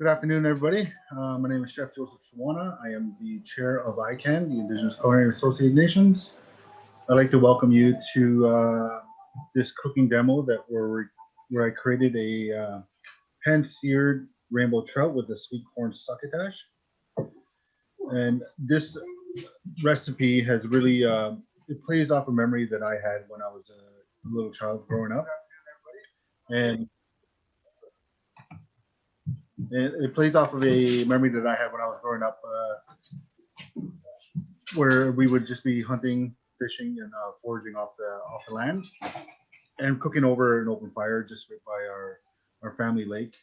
Good afternoon, everybody. My name is Chef Joseph Shawana. I am the chair of ICANN, the Indigenous Culinary Associated Nations. I'd like to welcome you to this cooking demo where I created a pan-seared rainbow trout with a sweet corn succotash. And this recipe has really, it plays off a memory that I had when I was a little child growing up. And it plays off of a memory that I had when I was growing up, where we would just be hunting, fishing, and foraging off the land, and cooking over an open fire just by our family lake.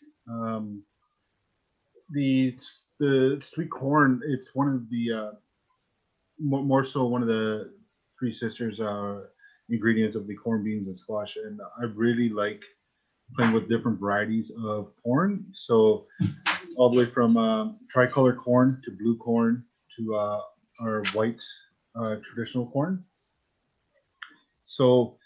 The sweet corn, it's one of the more so one of the three sisters ingredients of the corn, beans, and squash, and I really like playing with different varieties of corn. So all the way from tricolor corn to blue corn to our white traditional corn. So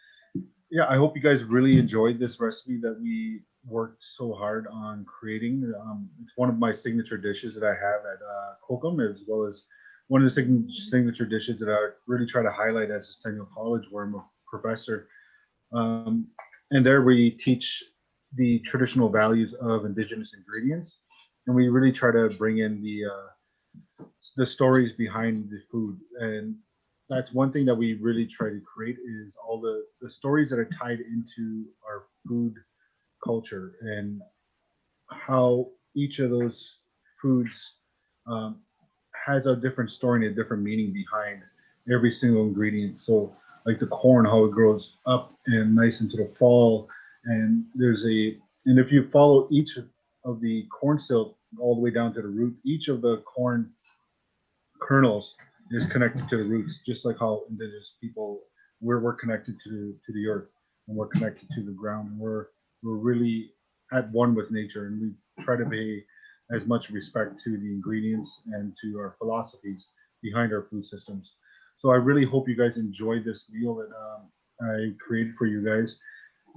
yeah, I hope you guys really enjoyed this recipe that we worked so hard on creating. It's one of my signature dishes that I have at Kokum, as well as one of the signature dishes that I really try to highlight at Centennial College, where I'm a professor. And there we teach the traditional values of Indigenous ingredients, and we really try to bring in the stories behind the food. And that's one thing that we really try to create, is all the stories that are tied into our food culture and how each of those foods has a different story and a different meaning behind every single ingredient. So like the corn, how it grows up and nice into the fall, and and if you follow each of the corn silk all the way down to the root, each of the corn kernels is connected to the roots, just like how Indigenous people, we're connected to the earth, and we're connected to the ground, and we're really at one with nature, and we try to pay as much respect to the ingredients and to our philosophies behind our food systems. So I really hope you guys enjoyed this meal that I created for you guys.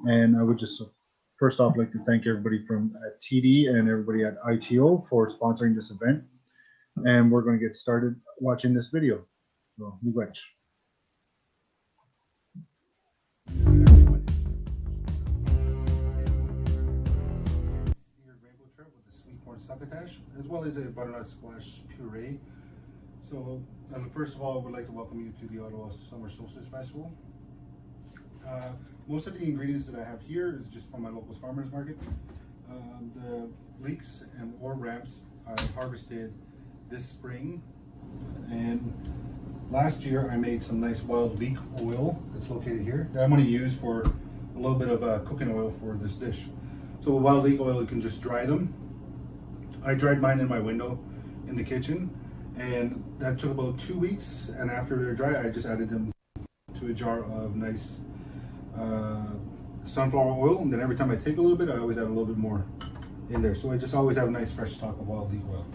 And I would just first off like to thank everybody from TD and everybody at ITO for sponsoring this event. And we're going to get started watching this video. So, miigwech. Seared rainbow trout with the sweet corn succotash, as well as a butternut squash puree. So, first of all, I would like to welcome you to the Ottawa Summer Solstice Festival. Most of the ingredients that I have here is just from my local farmers market. The leeks or ramps I harvested this spring, and last year I made some nice wild leek oil that's located here that I'm going to use for a little bit of cooking oil for this dish. So with wild leek oil, you can just dry them. I dried mine in my window in the kitchen, and that took about 2 weeks, and after they're dry I just added them to a jar of nice sunflower oil, and then every time I take a little bit I always add a little bit more in there, so I just always have a nice fresh stock of wild leek oil.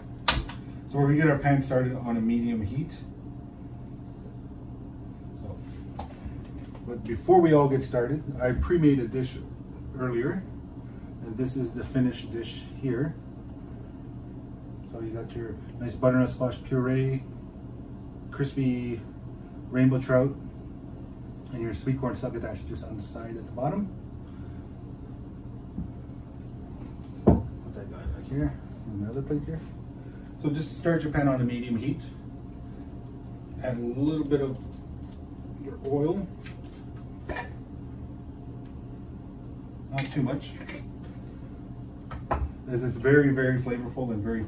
So we're going to get our pan started on a medium heat. But before we all get started, I pre-made a dish earlier, and this is the finished dish here. So you got your nice butternut squash puree, crispy rainbow trout, and your sweet corn succotash just on the side at the bottom. Put that guy back here, and the other plate here. So just start your pan on a medium heat. Add a little bit of your oil, not too much. This is very, very flavorful and very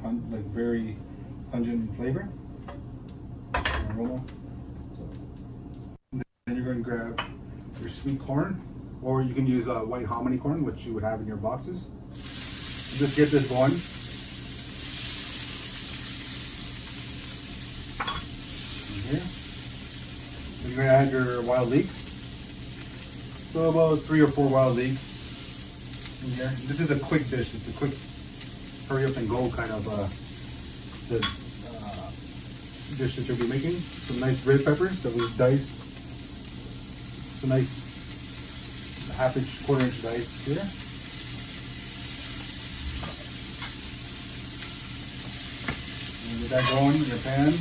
pungent in flavor. So, then you're going to grab your sweet corn, or you can use white hominy corn, which you would have in your boxes. Just get this going. You're going to add your wild leeks. So about 3 or 4 wild leeks in here. This is a quick dish. It's a quick hurry up and go kind of dish that you'll be making. Some nice red peppers that we've diced. Some nice ½ inch, 1/4 inch dice here. Get that going in your pan. Like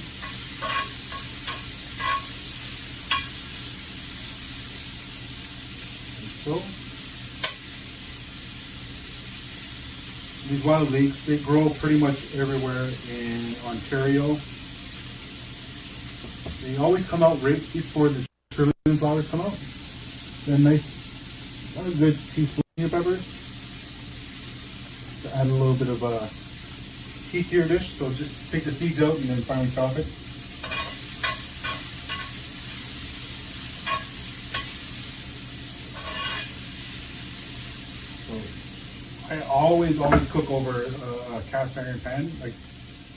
so. These wild leeks, they grow pretty much everywhere in Ontario. They always come out right before the trillium flowers come out. They're nice, a good teaspoon of peppers to add a little bit of heat to your dish. So just take the seeds out and then finally chop it. So I always cook over a cast iron pan. Like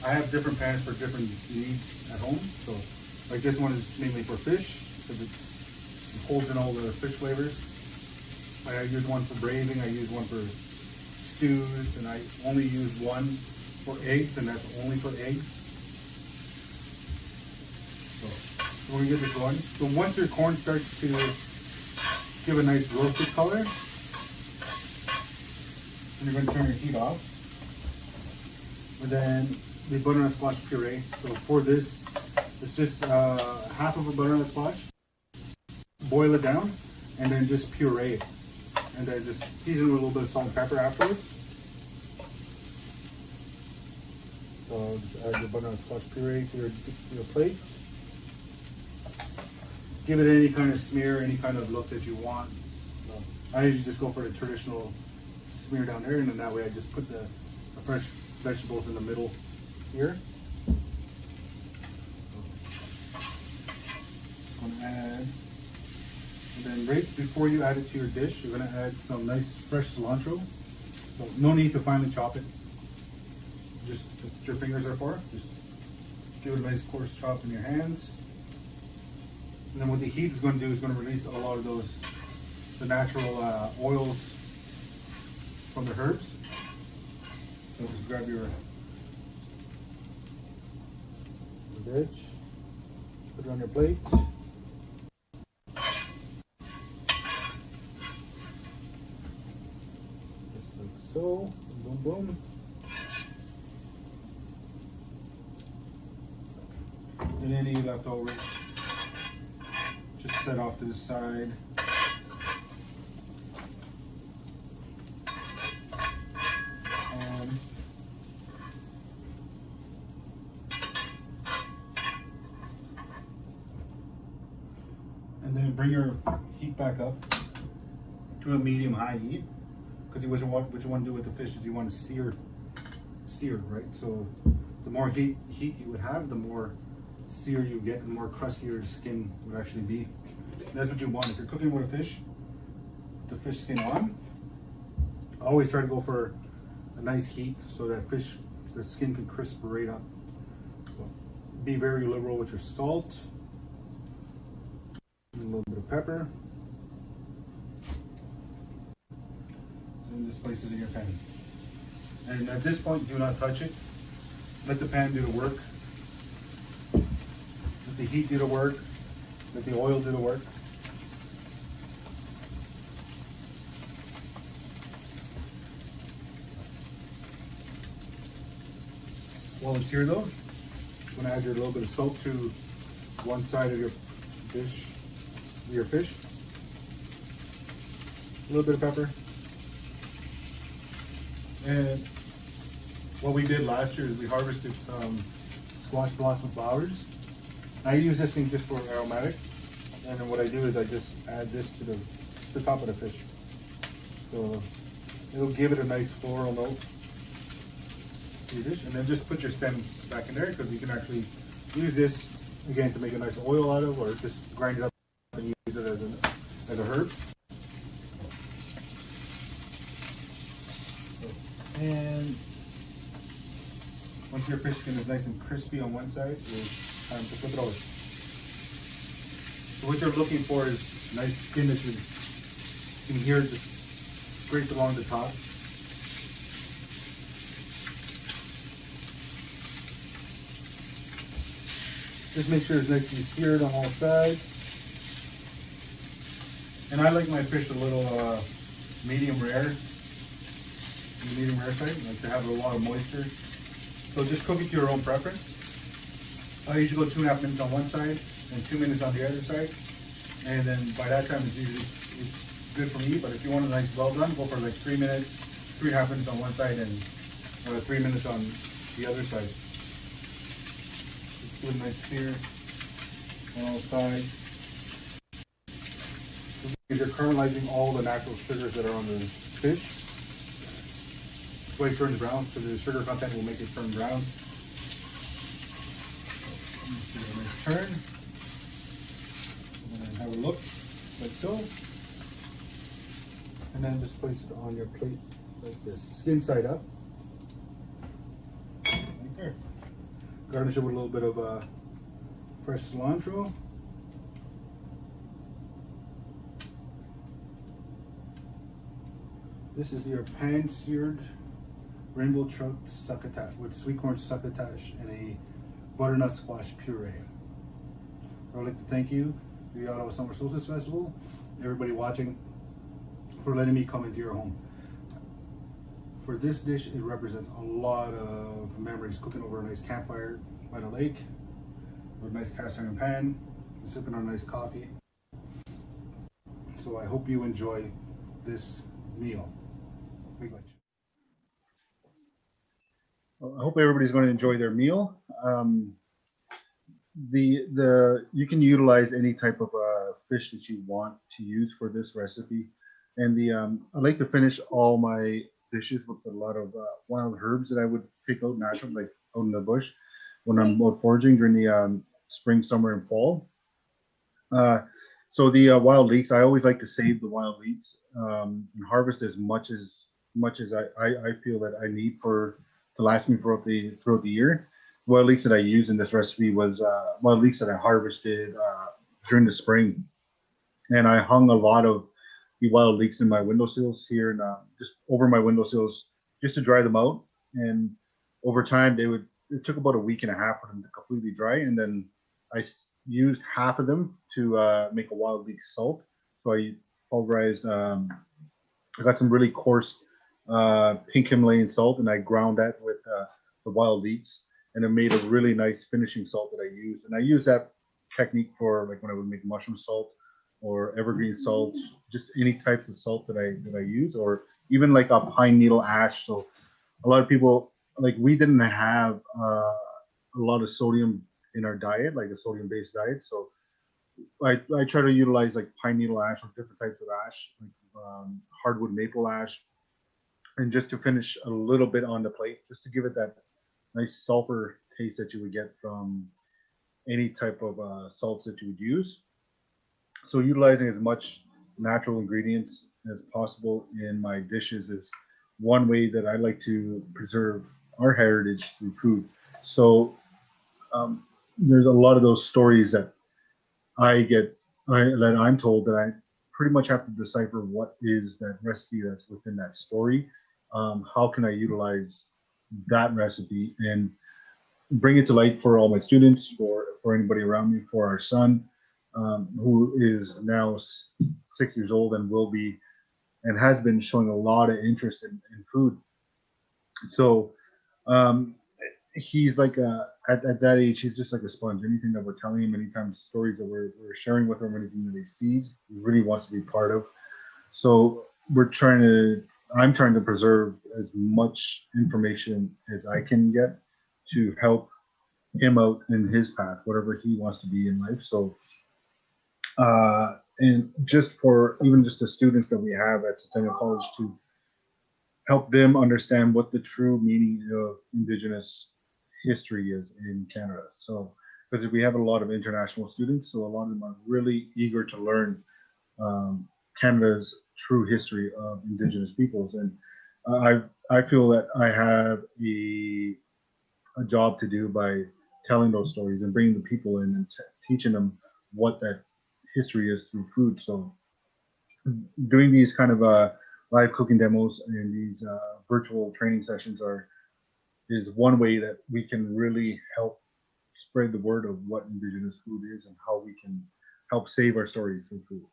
I have different pans for different needs at home. So like this one is mainly for fish because it holds in all the fish flavors. I use one for braising, I use one for stews, and I only use one for eggs, and that's only for eggs. So we're gonna get this going. So once your corn starts to give a nice roasted color, and you're gonna turn your heat off. And then the butternut squash puree. So for this, it's just half of a butternut squash. Boil it down, and then just puree it. And then just season with a little bit of salt and pepper afterwards. So just add your butternut squash puree to your plate. Give it any kind of smear, any kind of look that you want. So I usually just go for the traditional smear down there, and then that way I just put the fresh vegetables in the middle here. I'm gonna add, and then right before you add it to your dish, you're gonna add some nice fresh cilantro. So no need to finely chop it. Just what your fingers are for. Just give it a nice coarse chop in your hands. And then what the heat is going to do is going to release a lot of the natural oils from the herbs. So just grab your veg, put it on your plate. Just like so, boom, boom. And any leftovers, just set off to the side. And then bring your heat back up to a medium-high heat, because what you want to do with the fish is you want to seared, right? So the more heat you would have, the more sear you get, and the more crustier the skin would actually be. And that's what you want. If you're cooking with a fish, the fish skin on, always try to go for a nice heat so that the skin can crisp right up. So be very liberal with your salt, a little bit of pepper, and just place it in your pan. And at this point, do not touch it. Let the pan do the work. Let the heat do the work. Let the oil do the work. While it's here though, I'm going to add your little bit of salt to one side of your dish, your fish. A little bit of pepper. And what we did last year is we harvested some squash blossom flowers. I use this thing just for aromatic, and then what I do is I just add this to the top of the fish. So it'll give it a nice floral note to your dish, and then just put your stems back in there, because you can actually use this again to make a nice oil out of, or just grind it up and use it as a herb. And once your fish skin is nice and crispy on one side, it's time to flip it over. So what you're looking for is nice skin that you can hear just scrape along the top. Just make sure it's nicely seared on all sides. And I like my fish a little medium rare. The medium rare side, like to have a lot of moisture So just cook it to your own preference. I usually go 2.5 minutes on one side and 2 minutes on the other side. And then by that time it's usually it's good for me. But if you want a nice well done, go for like 3 minutes, 3.5 minutes on one side and 3 minutes on the other side. Just do a nice sear on all sides. You're caramelizing all the natural sugars that are on the fish. This way it turns brown, so the sugar content will make it turn brown. Give it a nice turn. And then have a look, like so. And then just place it on your plate like this, skin side up. Right there. Garnish it with a little bit of fresh cilantro. This is your pan-seared rainbow trout succotash with sweet corn succotash and a butternut squash puree. I would like to thank you, the Ottawa Summer Solstice Festival, everybody watching, for letting me come into your home. For this dish, it represents a lot of memories, cooking over a nice campfire by the lake, with a nice cast iron pan, sipping on a nice coffee. So I hope you enjoy this meal. I hope everybody's going to enjoy their meal. You can utilize any type of fish that you want to use for this recipe, and I like to finish all my dishes with a lot of wild herbs that I would pick out naturally, like out in the bush when I'm out foraging during the spring, summer, and fall. So the wild leeks, I always like to save the wild leeks and harvest as much as I feel that I need to last me throughout the year. Wild leeks that I used in this recipe was wild leeks that I harvested during the spring, and I hung a lot of the wild leeks in my windowsills here and just over my windowsills just to dry them out. And over time, it took about a week and a half for them to completely dry, and then I used half of them to make a wild leek salt. So I pulverized. I got some really coarse pink Himalayan salt, and I ground that with the wild leeks, and it made a really nice finishing salt that I used. And I use that technique for like when I would make mushroom salt or evergreen salt, just any types of salt that I use, or even like a pine needle ash. So a lot of people, like, we didn't have a lot of sodium in our diet, like a sodium-based diet. So I try to utilize like pine needle ash or different types of ash, like hardwood maple ash, and just to finish a little bit on the plate, just to give it that nice sulfur taste that you would get from any type of salts that you would use. So utilizing as much natural ingredients as possible in my dishes is one way that I like to preserve our heritage through food. So there's a lot of those stories that that I'm told that I pretty much have to decipher what is that recipe that's within that story. How can I utilize that recipe and bring it to light for all my students, for anybody around me, for our son, who is now 6 years old and will be and has been showing a lot of interest in food. So he's like at that age, he's just like a sponge. Anything that we're telling him, anytime stories that we're sharing with him, anything that he sees, he really wants to be part of. So I'm trying to preserve as much information as I can get to help him out in his path, whatever he wants to be in life. So and just for even just the students that we have at Centennial College, to help them understand what the true meaning of Indigenous history is in Canada. So, because we have a lot of international students, so a lot of them are really eager to learn Canada's true history of Indigenous peoples. And I feel that I have a job to do by telling those stories and bringing the people in and teaching them what that history is through food. So doing these kind of live cooking demos and these virtual training sessions is one way that we can really help spread the word of what Indigenous food is and how we can help save our stories through food.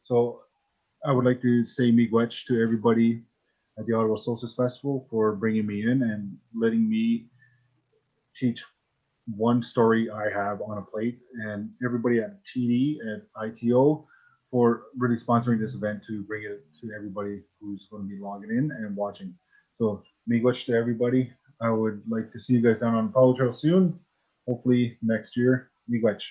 So I would like to say miigwech to everybody at the Ottawa Solstice Festival for bringing me in and letting me teach one story I have on a plate, and everybody at TD and ITO for really sponsoring this event to bring it to everybody who's going to be logging in and watching. So, miigwech to everybody. I would like to see you guys down on the Apollo Trail soon. Hopefully next year. Miigwech.